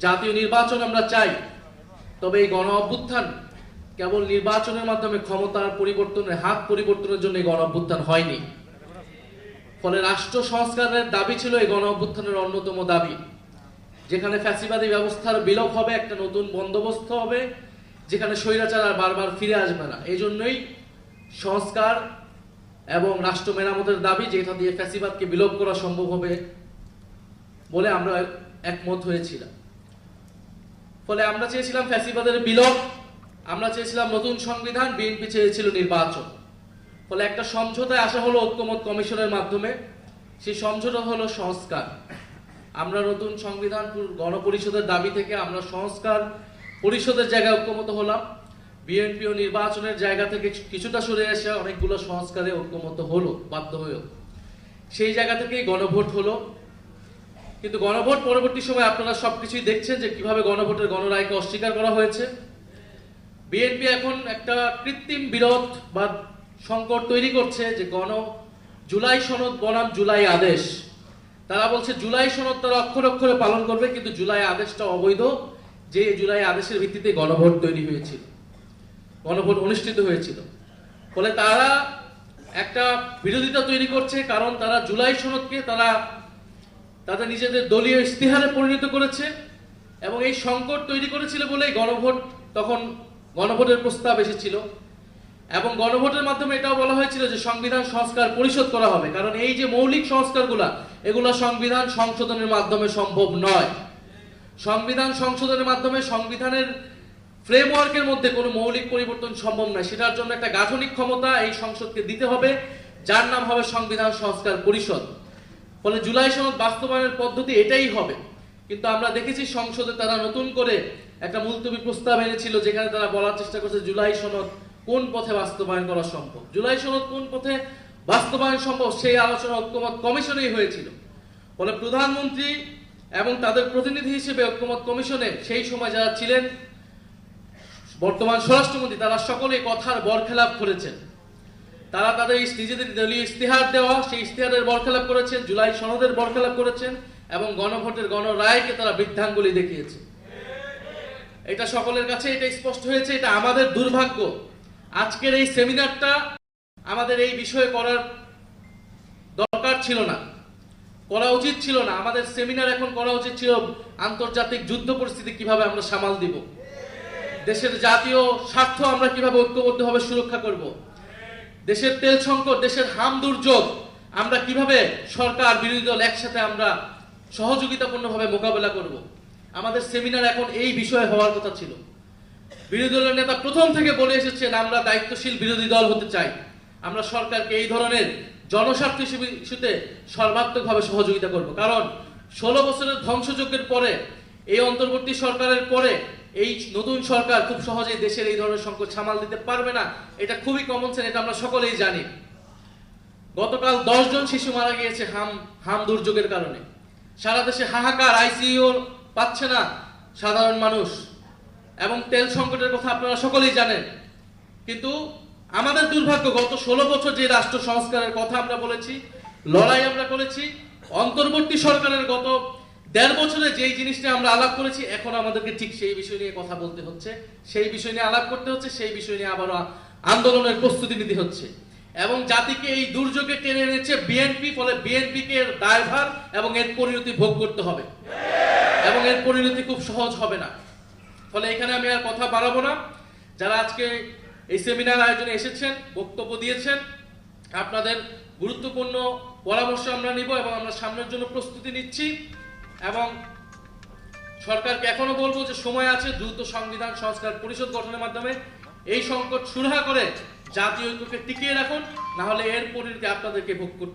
জাতীয় নির্বাচন আমরা চাই, তবে এই গণ অভ্যুত্থান কেবল নির্বাচনের মাধ্যমে ক্ষমতার পরিবর্তনের হাত পরিবর্তনের জন্য এই গণ অভ্যুত্থান হয়নি। ফলে রাষ্ট্র সংস্কারের দাবি ছিল এই গণ অভ্যুত্থানের অন্যতম দাবি, যেখানে ফ্যাসিবাদী ব্যবস্থার বিলোপ হবে, একটা নতুন বন্দোবস্ত হবে, যেখানে স্বৈরাচার আর বারবার ফিরে আসবে না। এই জন্যই সংস্কার এবং রাষ্ট্র মেরামতের দাবি, যেটা দিয়ে ফ্যাসিবাদকে বিলোপ করা সম্ভব হবে বলে আমরা একমত হয়েছিলাম। ফলে আমরা চেয়েছিলাম ফ্যাসিবাদের বিলোপ, আমরা চেয়েছিলাম নতুন সংবিধান, বিএনপি চেয়েছিল নির্বাচন। ফলে একটা সমঝোতায় আসা হলো ঐক্যমত কমিশনের মাধ্যমে। সেই সমঝোতা হলো সংস্কার। আমরা নতুন সংবিধান গণপরিষদের দাবি থেকে আমরা সংস্কার পরিষদের জায়গায় ঐক্যমত হলাম। বিএনপি ও নির্বাচনের জায়গা থেকে কিছুটা সরে এসে অনেকগুলো সংস্কারে ঐক্যমত হলো, বাধ্য হয়েও। সেই জায়গা থেকেই গণভোট হলো। কিন্তু গণভোট পরবর্তী সময় আপনারা সবকিছুই দেখছেন যে কিভাবে গণভোটের গণরায়কে অস্বীকার করা হয়েছে। বিএনপি এখন একটা কৃত্রিম বিরোধ বা সংকট তৈরি করছে যে জুলাই সনদ বনাম জুলাই আদেশ। তারা বলছে জুলাই সনদ তারা অক্ষরে অক্ষরে পালন করবে, কিন্তু জুলাই আদেশটা অবৈধ, যে জুলাই আদেশের ভিত্তিতে গণভোট তৈরি হয়েছিল, গণভোট অনুষ্ঠিত হয়েছিল। ফলে তারা একটা বিরোধিতা তৈরি করছে, কারণ তারা জুলাই সনদকে তাদের নিজেদের দলীয় ইস্তিহারে পরিণত করেছে এবং এই সংকট তৈরি করেছিল বলেই গণভোটের প্রস্তাব এসেছিল এবং গণভোটের মাধ্যমে এটাও বলা হয়েছিল যে সংবিধান সংস্কার পরিষদ করা হবে, কারণ এই যে মৌলিক সংস্কারগুলা এগুলো সংবিধান সংশোধনের মাধ্যমে সম্ভব নয়। সংবিধান সংশোধনের মাধ্যমে সংবিধানের ফ্রেমওয়ার্কের মধ্যে কোনো মৌলিক পরিবর্তন সম্ভব নয়। সেটার জন্য একটা গাঠনিক ক্ষমতা এই সংসদকে দিতে হবে, যার নাম হবে সংবিধান সংস্কার পরিষদ। ফলে জুলাই সনদ বাস্তবায়নের পদ্ধতি এটাই হবে। কিন্তু আমরা দেখেছি সংসদে তারা নতুন করে একটা মুলতবি প্রস্তাব এনেছিল, যেখানে তারা বলার চেষ্টা করছে জুলাই সনদ কোন পথে বাস্তবায়ন করা সম্ভব, জুলাই সনদ কোন পথে বাস্তবায়ন সম্ভব, সেই আলোচনা ঐক্যমত কমিশনেই হয়েছিল। ফলে প্রধানমন্ত্রী এবং তাদের প্রতিনিধি হিসেবে ঐক্যমত কমিশনে সেই সময় যারা ছিলেন, বর্তমান স্বরাষ্ট্রমন্ত্রী, তারা সকলে কথার বরখেলাপ করেছেন। তারা তাদের নিজেদের দলীয় ইস্তিহার দেওয়া সেই ইস্তিহারের বরখেলাপ করেছেন, জুলাই সনদের বরখেলাপ করেছেন এবং গণভোটের গণরায়কে তারা বৃদ্ধাঙ্গুলি দেখিয়েছে। এটা সকলের কাছে এটা স্পষ্ট হয়েছে। এটা আমাদের দুর্ভাগ্য। আজকের এই সেমিনারটা আমাদের এই বিষয়ে করার দরকার ছিল না, করা উচিত ছিল না। আমাদের সেমিনার এখন করা উচিত ছিল আন্তর্জাতিক যুদ্ধ পরিস্থিতি কিভাবে আমরা সামাল দিব, দেশের জাতীয় স্বার্থ আমরা কিভাবে ঐক্যবদ্ধভাবে সুরক্ষা করব, দেশের তেল সংকট, দেশের হাম দুর্যোগ আমরা কিভাবে সরকার বিরোধী দল একসাথে আমরা সহযোগিতাপূর্ণভাবে মোকাবেলা করব। আমাদের সেমিনার এখন এই বিষয়ে হওয়ার কথা ছিল। বিরোধী দলের নেতা প্রথম থেকে বলে এসেছেন আমরা দায়িত্বশীল বিরোধী দল হতে চাই, আমরা সরকারকে এই ধরনের জনস্বার্থ ইস্যুতে সর্বাত্মকভাবে সহযোগিতা করব। কারণ 16 বছরের ধ্বংসযজ্ঞের পরে, এই অন্তর্বর্তী সরকারের পরে এই নতুন সরকার খুব সহজেই দেশের এই ধরনের সংকট সামাল দিতে পারবে না। এটা খুবই কমন সেন্স, এটা আমরা সকলেই জানি। গতকাল 10 জন শিশু মারা গিয়েছে হাম দুর্যোগের কারণে। সারা দেশে হাহাকার, আইসিইউ পাচ্ছে না সাধারণ মানুষ, এবং তেল সংকটের কথা আপনারা সকলেই জানেন। কিন্তু আমাদের দুর্ভাগ্য, গত 16 বছর যে রাষ্ট্র সংস্কারের কথা আমরা বলেছি, লড়াই আমরা করেছি, অন্তর্বর্তী সরকারের গত 1.5 বছরে যেই জিনিসটা আমরা আলাপ করেছি, এখন আমাদেরকে ঠিক সেই বিষয় নিয়ে কথা বলতে হচ্ছে, সেই বিষয় নিয়ে আলাপ করতে হচ্ছে, সেই বিষয় নিয়ে আবারও আন্দোলনের প্রস্তুতি নিতে হচ্ছে। এবং জাতিকে এই দুর্যোগে টেনে এনেছে বিএনপি। ফলে বিএনপিকে এর দায়ভার এবং এর পরিণতি ভোগ করতে হবে, এবং এর পরিণতি খুব সহজ হবে না। ফলে এখানে আমি আর কথা বাড়াবো না। যারা আজকে এই সেমিনার আয়োজনে এসেছেন, বক্তব্য দিয়েছেন, আপনাদের গুরুত্বপূর্ণ পরামর্শ আমরা নিব এবং আমরা সামনের জন্য প্রস্তুতি নিচ্ছি। এবং সরকারকে এখনো বলবো যে সময় আছে, দ্রুত সংবিধান সংস্কার পরিষদ গঠনের মাধ্যমে এই সংকট সুরাহা করে জাতীয় ঐক্যকে টিকিয়ে রাখুন, না হলে এর পরিণতি আপনাদেরকে ভোগ করতে